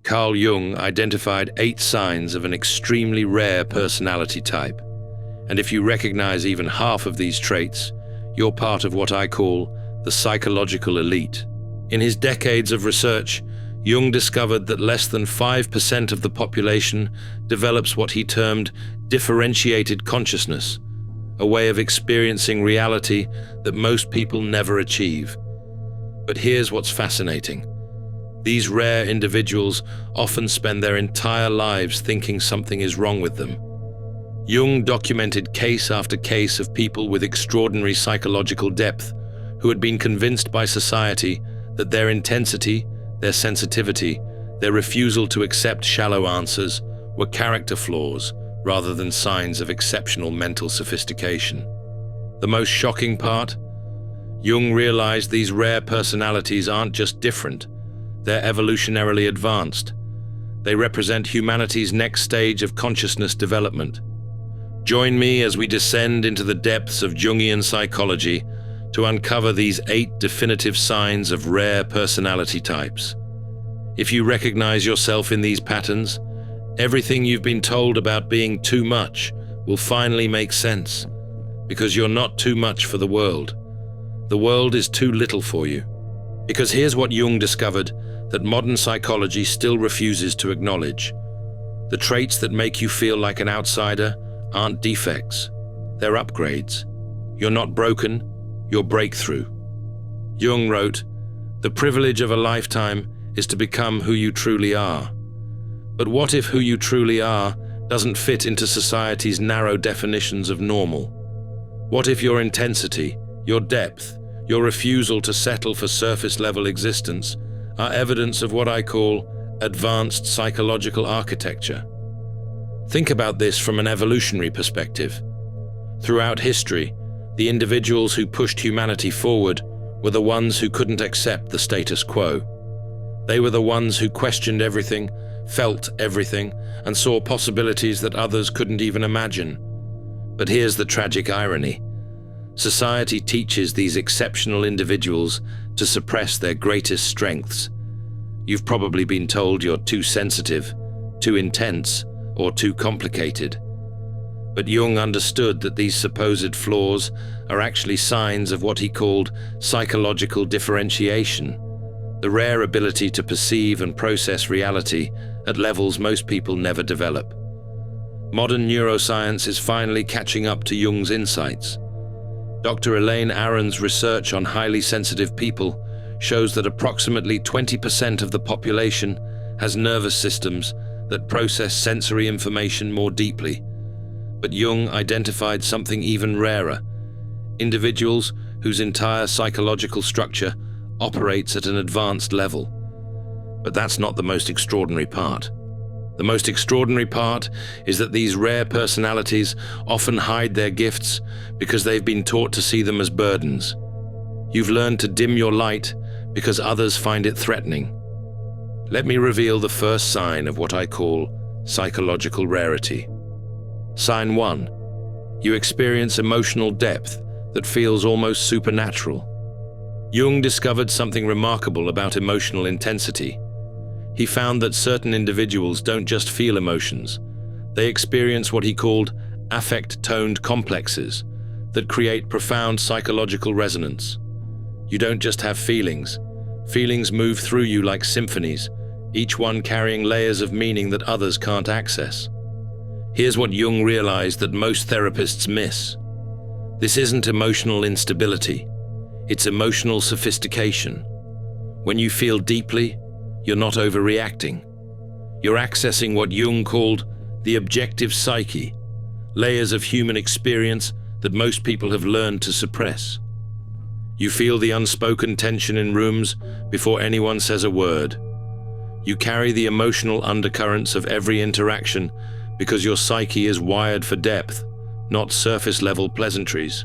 Carl Jung identified 8 signs of an extremely rare personality type. And if you recognize even half of these traits, you're part of what I call the psychological elite. In his decades of research, Jung discovered that less than 5% of the population develops what he termed differentiated consciousness, a way of experiencing reality that most people never achieve. But here's what's fascinating. These rare individuals often spend their entire lives thinking something is wrong with them. Jung documented case after case of people with extraordinary psychological depth who had been convinced by society that their intensity, their sensitivity, their refusal to accept shallow answers were character flaws rather than signs of exceptional mental sophistication. The most shocking part? Jung realized these rare personalities aren't just different, they're evolutionarily advanced. They represent humanity's next stage of consciousness development. Join me as we descend into the depths of Jungian psychology to uncover these 8 definitive signs of rare personality types. If you recognize yourself in these patterns, everything you've been told about being too much will finally make sense, because you're not too much for the world. The world is too little for you. Because here's what Jung discovered that modern psychology still refuses to acknowledge. The traits that make you feel like an outsider aren't defects, they're upgrades. You're not broken, you're breakthrough. Jung wrote, "The privilege of a lifetime is to become who you truly are." But what if who you truly are doesn't fit into society's narrow definitions of normal? What if your intensity, your depth, your refusal to settle for surface-level existence are evidence of what I call advanced psychological architecture? Think about this from an evolutionary perspective. Throughout history, the individuals who pushed humanity forward were the ones who couldn't accept the status quo. They were the ones who questioned everything, felt everything, and saw possibilities that others couldn't even imagine. But here's the tragic irony. Society teaches these exceptional individuals to suppress their greatest strengths. You've probably been told you're too sensitive, too intense, or too complicated. But Jung understood that these supposed flaws are actually signs of what he called psychological differentiation, the rare ability to perceive and process reality at levels most people never develop. Modern neuroscience is finally catching up to Jung's insights. Dr. Elaine Aron's research on highly sensitive people shows that approximately 20% of the population has nervous systems that process sensory information more deeply. But Jung identified something even rarer: individuals whose entire psychological structure operates at an advanced level. But that's not the most extraordinary part. The most extraordinary part is that these rare personalities often hide their gifts because they've been taught to see them as burdens. You've learned to dim your light because others find it threatening. Let me reveal the first sign of what I call psychological rarity. Sign 1. You experience emotional depth that feels almost supernatural. Jung discovered something remarkable about emotional intensity. He found that certain individuals don't just feel emotions, they experience what he called affect-toned complexes that create profound psychological resonance. You don't just have feelings. Feelings move through you like symphonies, each one carrying layers of meaning that others can't access. Here's what Jung realized that most therapists miss. This isn't emotional instability, it's emotional sophistication. When you feel deeply, you're not overreacting. You're accessing what Jung called the objective psyche, layers of human experience that most people have learned to suppress. You feel the unspoken tension in rooms before anyone says a word. You carry the emotional undercurrents of every interaction because your psyche is wired for depth, not surface-level pleasantries.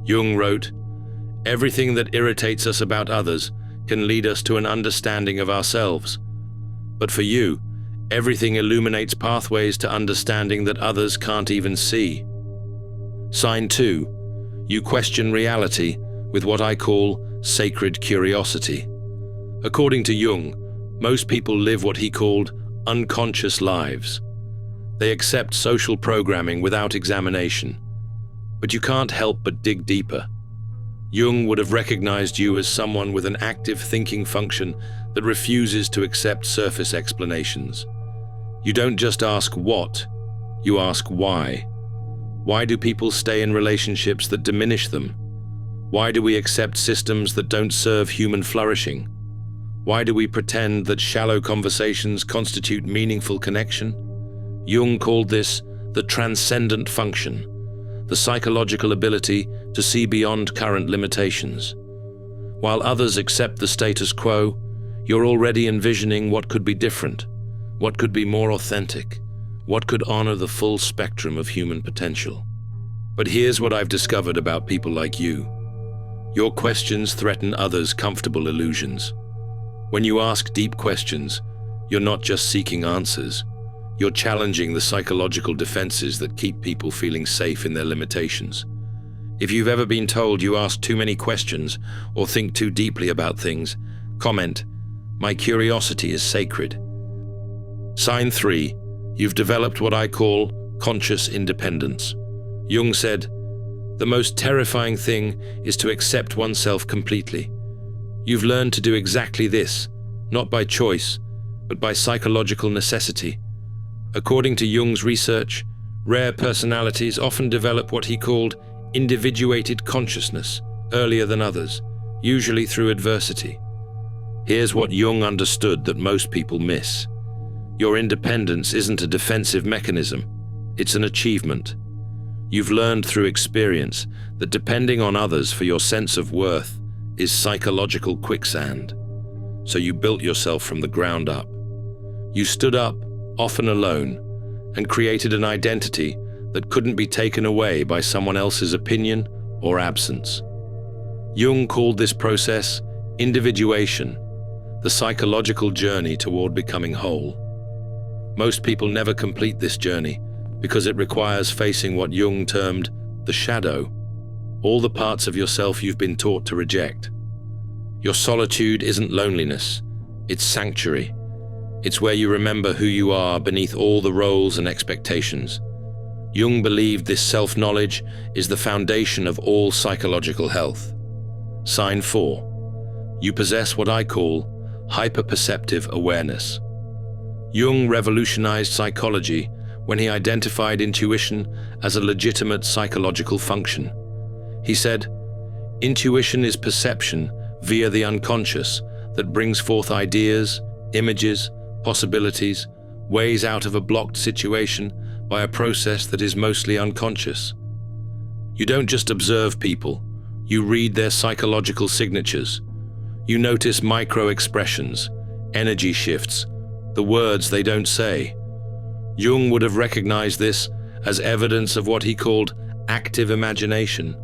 Jung wrote, "Everything that irritates us about others can lead us to an understanding of ourselves. But for you, everything illuminates pathways to understanding that others can't even see." Sign 2. You question reality with what I call sacred curiosity. According to Jung, Most people live what he called unconscious lives. They accept social programming without examination. But you can't help but dig deeper. Jung would have recognized you as someone with an active thinking function that refuses to accept surface explanations. You don't just ask what, you ask why. Why do people stay in relationships that diminish them? Why do we accept systems that don't serve human flourishing? Why do we pretend that shallow conversations constitute meaningful connection? Jung called this the transcendent function, the psychological ability to see beyond current limitations. While others accept the status quo, you're already envisioning what could be different, what could be more authentic, what could honor the full spectrum of human potential. But here's what I've discovered about people like you. Your questions threaten others' comfortable illusions. When you ask deep questions, you're not just seeking answers. You're challenging the psychological defenses that keep people feeling safe in their limitations. If you've ever been told you ask too many questions or think too deeply about things, comment, "My curiosity is sacred." Sign 3. You've developed what I call conscious independence. Jung said, "The most terrifying thing is to accept oneself completely." You've learned to do exactly this, not by choice, but by psychological necessity. According to Jung's research, rare personalities often develop what he called individuated consciousness earlier than others, usually through adversity. Here's what Jung understood that most people miss. Your independence isn't a defensive mechanism, it's an achievement. You've learned through experience that depending on others for your sense of worth is psychological quicksand. So you built yourself from the ground up. You stood up, often alone, and created an identity that couldn't be taken away by someone else's opinion or absence. Jung called this process individuation, the psychological journey toward becoming whole. Most people never complete this journey because it requires facing what Jung termed the shadow, all the parts of yourself you've been taught to reject. Your solitude isn't loneliness, it's sanctuary. It's where you remember who you are beneath all the roles and expectations. Jung believed this self-knowledge is the foundation of all psychological health. Sign 4. You possess what I call hyperperceptive awareness. Jung revolutionized psychology when he identified intuition as a legitimate psychological function. He said, "Intuition is perception via the unconscious that brings forth ideas, images, possibilities, ways out of a blocked situation by a process that is mostly unconscious." You don't just observe people, you read their psychological signatures. You notice micro-expressions, energy shifts, the words they don't say. Jung would have recognized this as evidence of what he called active imagination,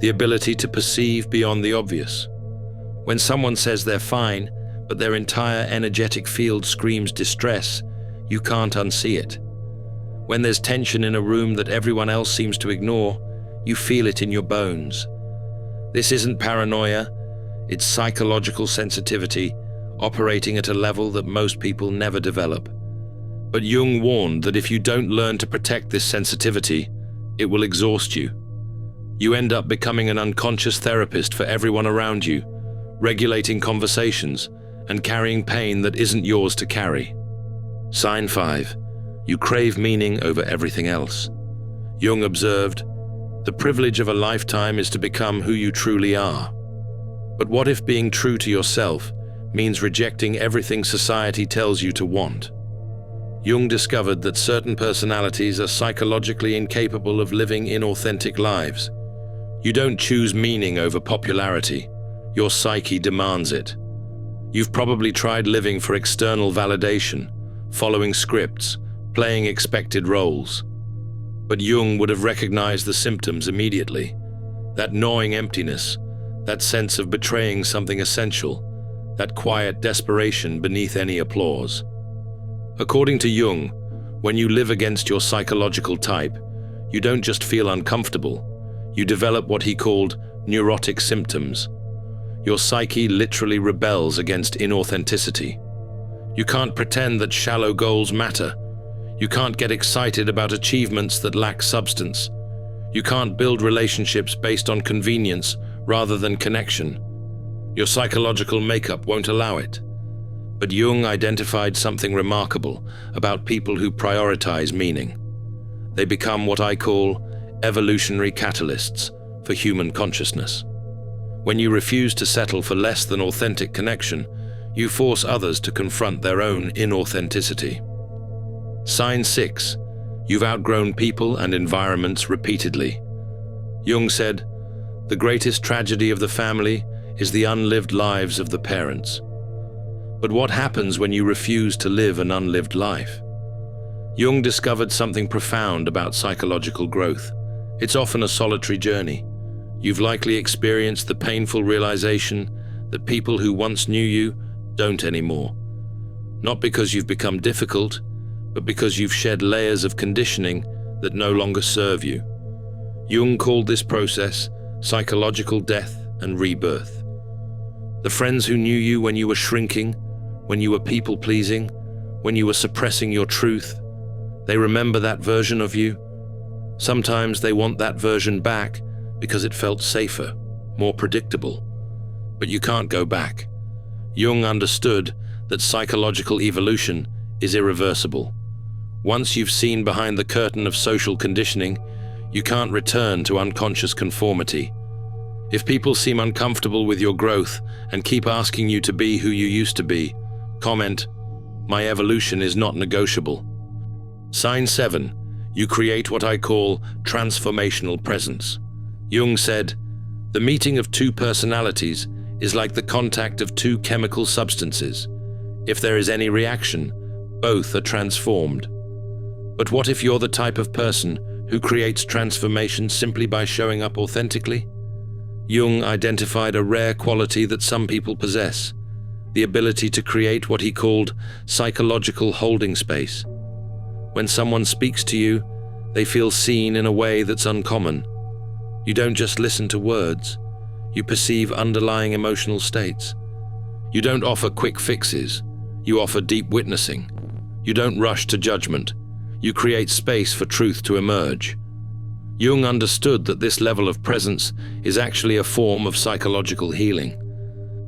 the ability to perceive beyond the obvious. When someone says they're fine, but their entire energetic field screams distress, you can't unsee it. When there's tension in a room that everyone else seems to ignore, you feel it in your bones. This isn't paranoia, it's psychological sensitivity operating at a level that most people never develop. But Jung warned that if you don't learn to protect this sensitivity, it will exhaust you. You end up becoming an unconscious therapist for everyone around you, regulating conversations and carrying pain that isn't yours to carry. Sign 5. You crave meaning over everything else. Jung observed, "The privilege of a lifetime is to become who you truly are." But what if being true to yourself means rejecting everything society tells you to want? Jung discovered that certain personalities are psychologically incapable of living inauthentic lives. You don't choose meaning over popularity. Your psyche demands it. You've probably tried living for external validation, following scripts, playing expected roles. But Jung would have recognized the symptoms immediately. That gnawing emptiness, that sense of betraying something essential, that quiet desperation beneath any applause. According to Jung, when you live against your psychological type, you don't just feel uncomfortable, you develop what he called neurotic symptoms. Your psyche literally rebels against inauthenticity. You can't pretend that shallow goals matter. You can't get excited about achievements that lack substance. You can't build relationships based on convenience rather than connection. Your psychological makeup won't allow it. But Jung identified something remarkable about people who prioritize meaning. They become what I call evolutionary catalysts for human consciousness. When you refuse to settle for less than authentic connection, you force others to confront their own inauthenticity. Sign 6. You've outgrown people and environments repeatedly. Jung said, "The greatest tragedy of the family is the unlived lives of the parents." But what happens when you refuse to live an unlived life? Jung discovered something profound about psychological growth. It's often a solitary journey. You've likely experienced the painful realization that people who once knew you don't anymore. Not because you've become difficult, but because you've shed layers of conditioning that no longer serve you. Jung called this process psychological death and rebirth. The friends who knew you when you were shrinking, when you were people-pleasing, when you were suppressing your truth, they remember that version of you. Sometimes they want that version back because it felt safer, more predictable. But you can't go back. Jung understood that psychological evolution is irreversible. Once you've seen behind the curtain of social conditioning, you can't return to unconscious conformity. If people seem uncomfortable with your growth and keep asking you to be who you used to be, comment, "My evolution is not negotiable." Sign 7. You create what I call transformational presence. Jung said, "The meeting of two personalities is like the contact of two chemical substances. If there is any reaction, both are transformed." But what if you're the type of person who creates transformation simply by showing up authentically? Jung identified a rare quality that some people possess, the ability to create what he called psychological holding space. When someone speaks to you, they feel seen in a way that's uncommon. You don't just listen to words, you perceive underlying emotional states. You don't offer quick fixes, you offer deep witnessing. You don't rush to judgment, you create space for truth to emerge. Jung understood that this level of presence is actually a form of psychological healing.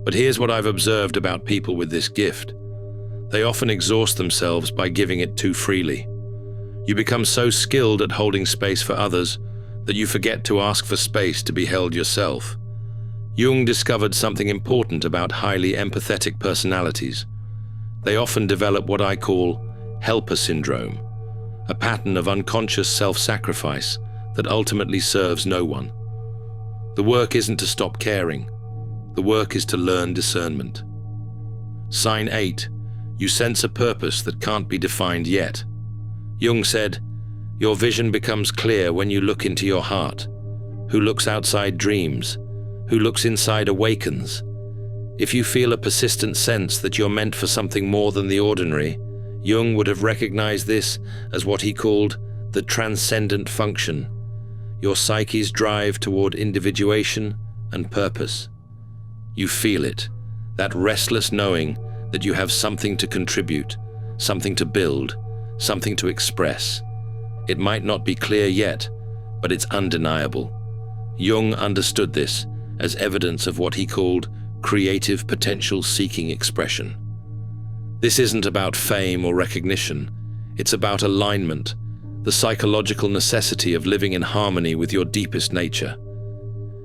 But here's what I've observed about people with this gift. They often exhaust themselves by giving it too freely. You become so skilled at holding space for others that you forget to ask for space to be held yourself. Jung discovered something important about highly empathetic personalities. They often develop what I call helper syndrome, a pattern of unconscious self-sacrifice that ultimately serves no one. The work isn't to stop caring. The work is to learn discernment. Sign 8. You sense a purpose that can't be defined yet. Jung said, "Your vision becomes clear when you look into your heart. Who looks outside dreams. Who looks inside awakens. If you feel a persistent sense that you're meant for something more than the ordinary, Jung would have recognized this as what he called the transcendent function, your psyche's drive toward individuation and purpose. You feel it, that restless knowing that you have something to contribute, something to build, something to express. It might not be clear yet, but it's undeniable." Jung understood this as evidence of what he called creative potential-seeking expression. This isn't about fame or recognition. It's about alignment, the psychological necessity of living in harmony with your deepest nature.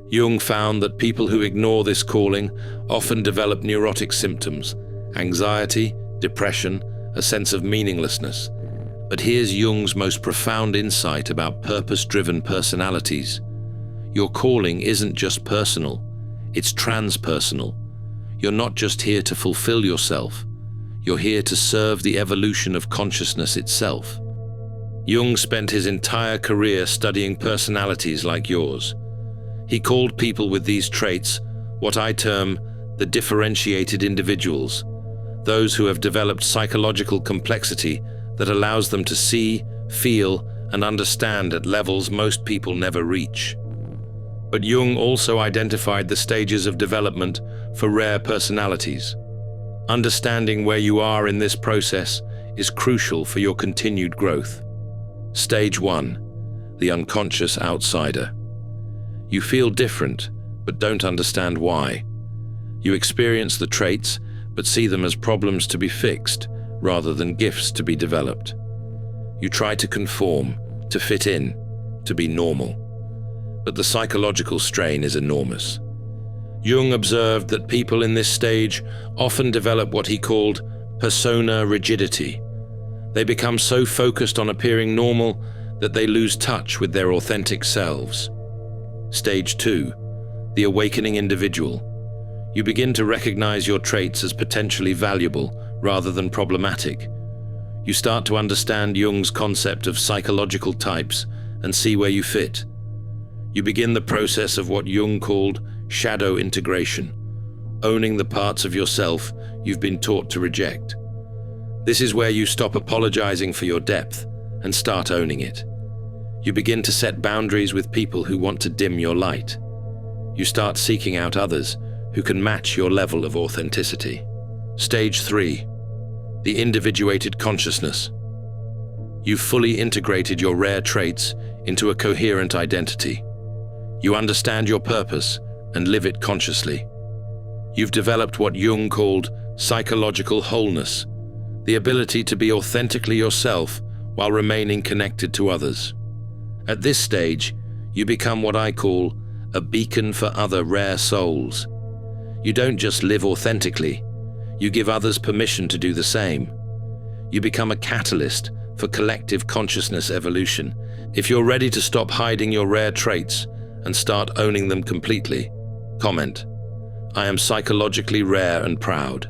Jung found that people who ignore this calling often develop neurotic symptoms, anxiety, depression, a sense of meaninglessness. But here's Jung's most profound insight about purpose-driven personalities. Your calling isn't just personal, it's transpersonal. You're not just here to fulfill yourself, you're here to serve the evolution of consciousness itself. Jung spent his entire career studying personalities like yours. He called people with these traits what I term the differentiated individuals, those who have developed psychological complexity that allows them to see, feel, and understand at levels most people never reach. But Jung also identified the stages of development for rare personalities. Understanding where you are in this process is crucial for your continued growth. Stage 1. The unconscious outsider. You feel different, but don't understand why. You experience the traits, but see them as problems to be fixed, rather than gifts to be developed. You try to conform, to fit in, to be normal. But the psychological strain is enormous. Jung observed that people in this stage often develop what he called persona rigidity. They become so focused on appearing normal that they lose touch with their authentic selves. Stage 2. The awakening individual. You begin to recognize your traits as potentially valuable rather than problematic. You start to understand Jung's concept of psychological types and see where you fit. You begin the process of what Jung called shadow integration, owning the parts of yourself you've been taught to reject. This is where you stop apologizing for your depth and start owning it. You begin to set boundaries with people who want to dim your light. You start seeking out others who can match your level of authenticity. Stage 3. The individuated consciousness. You've fully integrated your rare traits into a coherent identity. You understand your purpose and live it consciously. You've developed what Jung called psychological wholeness, the ability to be authentically yourself while remaining connected to others. At this stage, you become what I call a beacon for other rare souls. You don't just live authentically, you give others permission to do the same. You become a catalyst for collective consciousness evolution. If you're ready to stop hiding your rare traits and start owning them completely, comment, "I am psychologically rare and proud."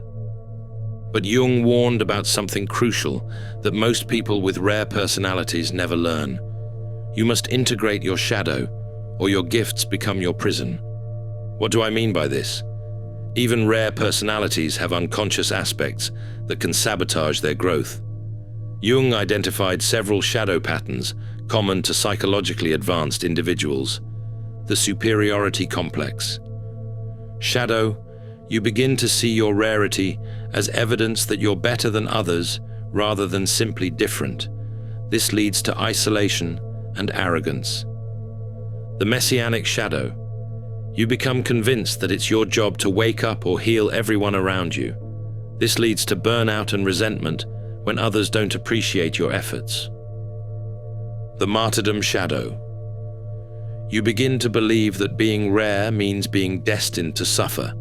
But Jung warned about something crucial that most people with rare personalities never learn. You must integrate your shadow, or your gifts become your prison. What do I mean by this? Even rare personalities have unconscious aspects that can sabotage their growth. Jung identified several shadow patterns common to psychologically advanced individuals. The superiority complex. Shadow, you begin to see your rarity as evidence that you're better than others rather than simply different. This leads to isolation and arrogance. The messianic shadow. You become convinced that it's your job to wake up or heal everyone around you. This leads to burnout and resentment when others don't appreciate your efforts. The martyrdom shadow. You begin to believe that being rare means being destined to suffer,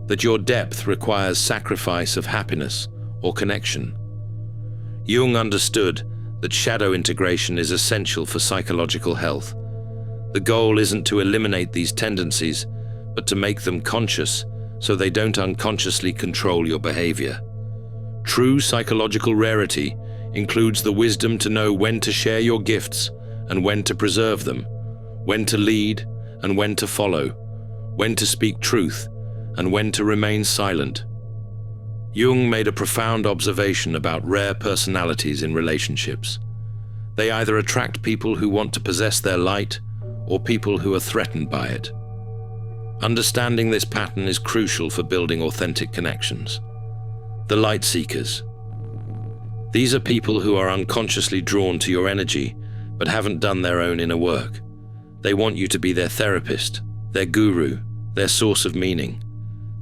that your depth requires sacrifice of happiness or connection. Jung understood that shadow integration is essential for psychological health. The goal isn't to eliminate these tendencies, but to make them conscious so they don't unconsciously control your behavior. True psychological rarity includes the wisdom to know when to share your gifts and when to preserve them, when to lead and when to follow, when to speak truth and when to remain silent. Jung made a profound observation about rare personalities in relationships. They either attract people who want to possess their light or people who are threatened by it. Understanding this pattern is crucial for building authentic connections. The light seekers. These are people who are unconsciously drawn to your energy but haven't done their own inner work. They want you to be their therapist, their guru, their source of meaning.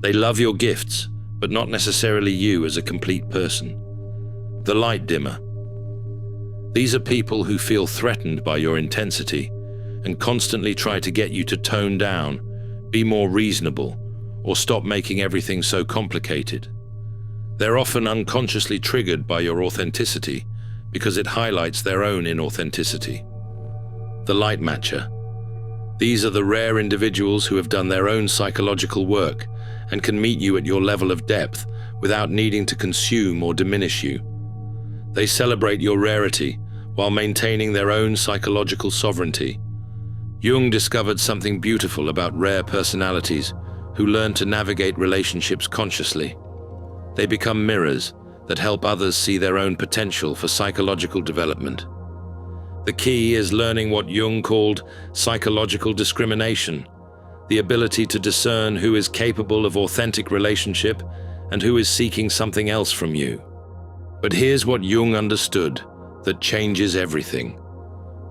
They love your gifts, but not necessarily you as a complete person. The light dimmer. These are people who feel threatened by your intensity and constantly try to get you to tone down, be more reasonable, or stop making everything so complicated. They're often unconsciously triggered by your authenticity because it highlights their own inauthenticity. The light matcher. These are the rare individuals who have done their own psychological work and can meet you at your level of depth without needing to consume or diminish you. They celebrate your rarity while maintaining their own psychological sovereignty. Jung discovered something beautiful about rare personalities who learn to navigate relationships consciously. They become mirrors that help others see their own potential for psychological development. The key is learning what Jung called psychological discrimination, the ability to discern who is capable of authentic relationship and who is seeking something else from you. But here's what Jung understood that changes everything.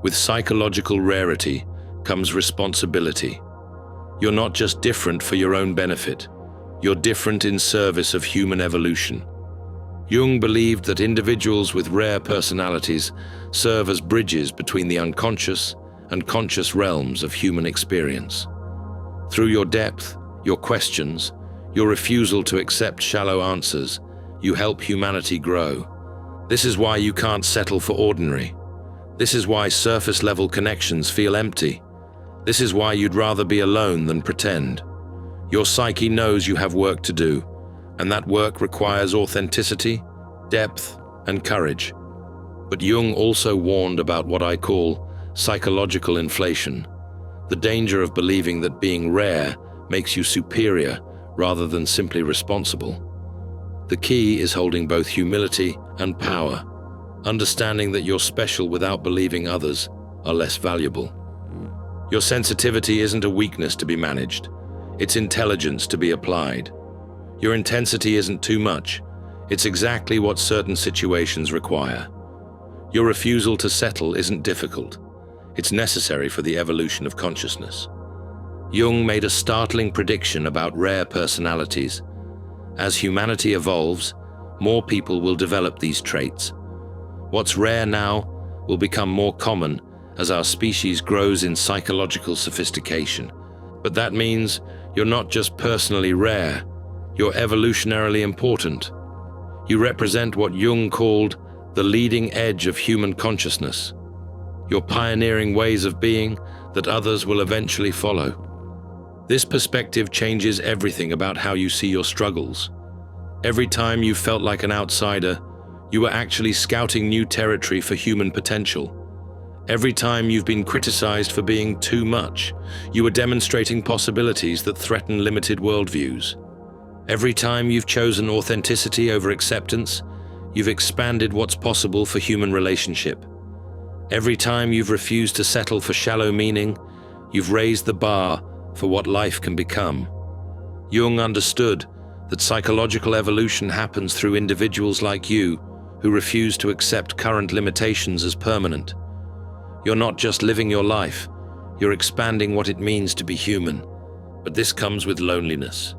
With psychological rarity comes responsibility. You're not just different for your own benefit. You're different in service of human evolution. Jung believed that individuals with rare personalities serve as bridges between the unconscious and conscious realms of human experience. Through your depth, your questions, your refusal to accept shallow answers, you help humanity grow. This is why you can't settle for ordinary. This is why surface-level connections feel empty. This is why you'd rather be alone than pretend. Your psyche knows you have work to do, and that work requires authenticity, depth, and courage. But Jung also warned about what I call psychological inflation, the danger of believing that being rare makes you superior rather than simply responsible. The key is holding both humility and power, understanding that you're special without believing others are less valuable. Your sensitivity isn't a weakness to be managed, it's intelligence to be applied. Your intensity isn't too much, it's exactly what certain situations require. Your refusal to settle isn't difficult, it's necessary for the evolution of consciousness. Jung made a startling prediction about rare personalities. As humanity evolves, more people will develop these traits. What's rare now will become more common as our species grows in psychological sophistication. But that means you're not just personally rare, you're evolutionarily important. You represent what Jung called the leading edge of human consciousness. You're pioneering ways of being that others will eventually follow. This perspective changes everything about how you see your struggles. Every time you felt like an outsider, you were actually scouting new territory for human potential. Every time you've been criticized for being too much, you were demonstrating possibilities that threaten limited worldviews. Every time you've chosen authenticity over acceptance, you've expanded what's possible for human relationship. Every time you've refused to settle for shallow meaning, you've raised the bar for what life can become. Jung understood that psychological evolution happens through individuals like you who refuse to accept current limitations as permanent. You're not just living your life, you're expanding what it means to be human. But this comes with loneliness.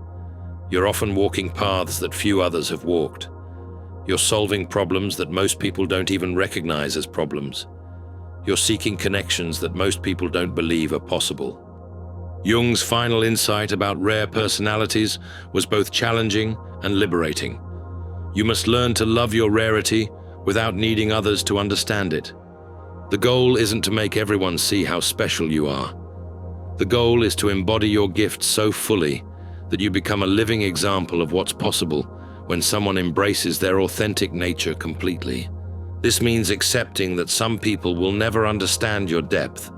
You're often walking paths that few others have walked. You're solving problems that most people don't even recognize as problems. You're seeking connections that most people don't believe are possible. Jung's final insight about rare personalities was both challenging and liberating. You must learn to love your rarity without needing others to understand it. The goal isn't to make everyone see how special you are. The goal is to embody your gift so fully that you become a living example of what's possible when someone embraces their authentic nature completely. This means accepting that some people will never understand your depth.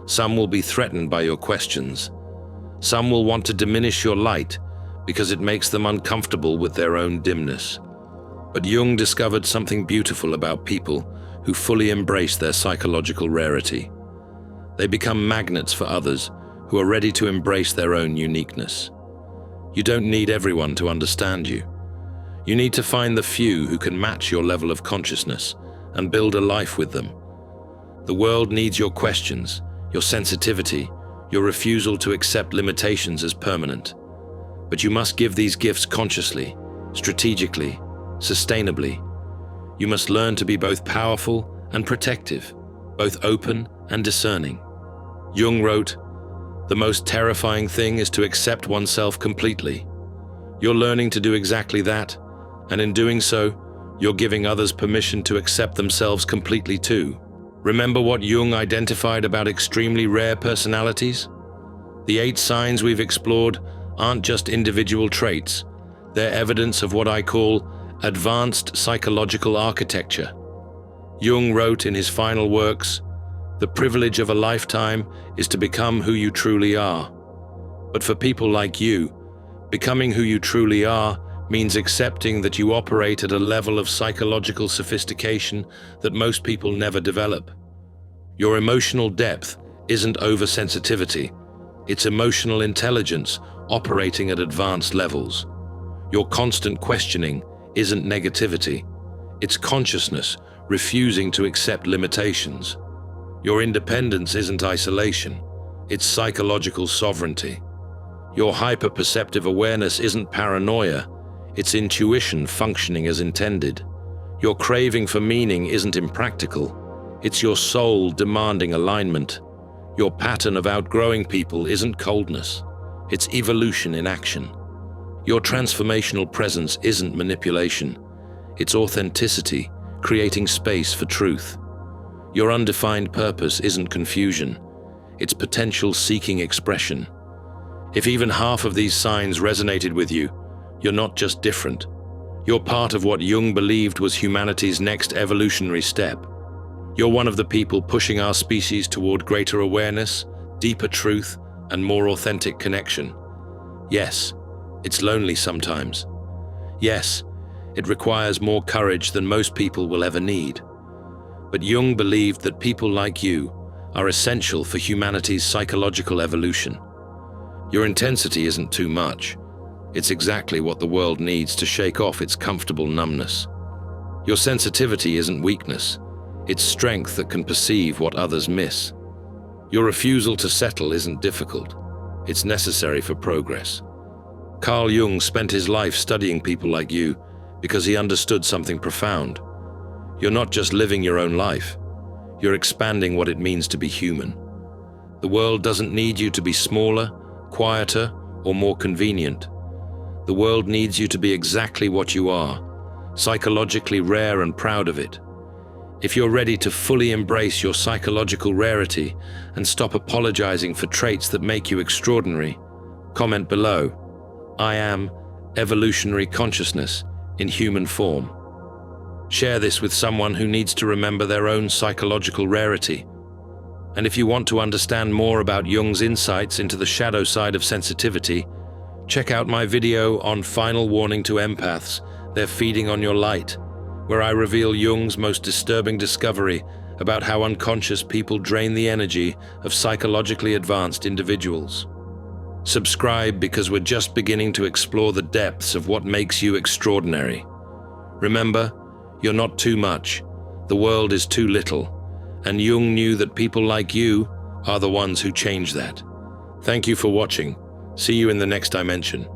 Some will be threatened by your questions. Some will want to diminish your light because it makes them uncomfortable with their own dimness. But Jung discovered something beautiful about people who fully embrace their psychological rarity. They become magnets for others who are ready to embrace their own uniqueness. You don't need everyone to understand you. You need to find the few who can match your level of consciousness and build a life with them. The world needs your questions, your sensitivity, your refusal to accept limitations as permanent. But you must give these gifts consciously, strategically, sustainably. You must learn to be both powerful and protective, both open and discerning. Jung wrote, "The most terrifying thing is to accept oneself completely." You're learning to do exactly that, and in doing so, you're giving others permission to accept themselves completely too. Remember what Jung identified about extremely rare personalities? The 8 signs we've explored aren't just individual traits, they're evidence of what I call advanced psychological architecture. Jung wrote in his final works, "The privilege of a lifetime is to become who you truly are." But for people like you, becoming who you truly are means accepting that you operate at a level of psychological sophistication that most people never develop. Your emotional depth isn't oversensitivity, it's emotional intelligence operating at advanced levels. Your constant questioning isn't negativity. It's consciousness refusing to accept limitations. Your independence isn't isolation. It's psychological sovereignty. Your hyper-perceptive awareness isn't paranoia. It's intuition functioning as intended. Your craving for meaning isn't impractical. It's your soul demanding alignment. Your pattern of outgrowing people isn't coldness. It's evolution in action. Your transformational presence isn't manipulation. It's authenticity, creating space for truth. Your undefined purpose isn't confusion. It's potential seeking expression. If even half of these signs resonated with you, you're not just different. You're part of what Jung believed was humanity's next evolutionary step. You're one of the people pushing our species toward greater awareness, deeper truth, and more authentic connection. Yes, it's lonely sometimes. Yes, it requires more courage than most people will ever need. But Jung believed that people like you are essential for humanity's psychological evolution. Your intensity isn't too much. It's exactly what the world needs to shake off its comfortable numbness. Your sensitivity isn't weakness. It's strength that can perceive what others miss. Your refusal to settle isn't difficult. It's necessary for progress. Carl Jung spent his life studying people like you because he understood something profound. You're not just living your own life. You're expanding what it means to be human. The world doesn't need you to be smaller, quieter, or more convenient. The world needs you to be exactly what you are, psychologically rare and proud of it. If you're ready to fully embrace your psychological rarity and stop apologizing for traits that make you extraordinary, comment below. I am evolutionary consciousness in human form. Share this with someone who needs to remember their own psychological rarity. And if you want to understand more about Jung's insights into the shadow side of sensitivity, check out my video on Final Warning to Empaths, They're Feeding on Your Light, where I reveal Jung's most disturbing discovery about how unconscious people drain the energy of psychologically advanced individuals. Subscribe because we're just beginning to explore the depths of what makes you extraordinary. Remember, you're not too much. The world is too little. And Jung knew that people like you are the ones who change that. Thank you for watching. See you in the next dimension.